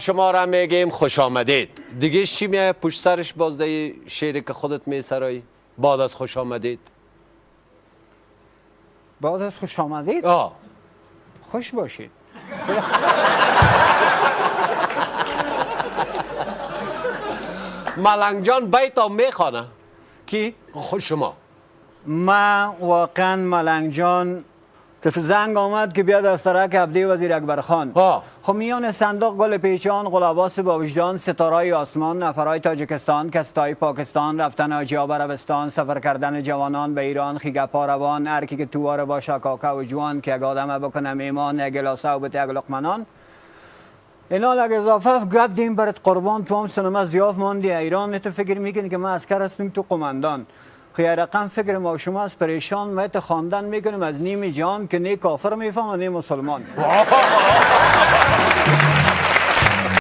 شما را میگیم خوش آمدید. دیگه چی میای پشت سرش بازده شعری که خودت میسرایی بعد از خوش آمدید؟ بعد از خوش آمدید؟ خوش باشید. ملنگ جان بیتا میخوانه. کی؟ خود شما. من واقعا ملنگ جان که زنگ آمد که بیاد از سرک عبدی وزیر اکبر خان. خب میان صندوق گل پیچان، قلاباس با وجدان، ستارای آسمان، نفرای تاجکستان، کستای پاکستان، رفتن حاجیاب عربستان، سفر کردن جوانان به ایران، خیگپا روان، هرکی که تواره با شاکاکا و جوان که یک آدم بکنم ایمان، یک گلاسه و بته یک لقمنان. اینا لگ اضافه گپ دیم برات قربان تو هم سنما زیاف ماندی ایران. تو فکر میکنی که ما عسکر هستیم تو قماندان. خیلی رقم فکر ما شما از پریشان میت خواندن میکنیم از نیم جان که نه کافر میفهم و نه مسلمان.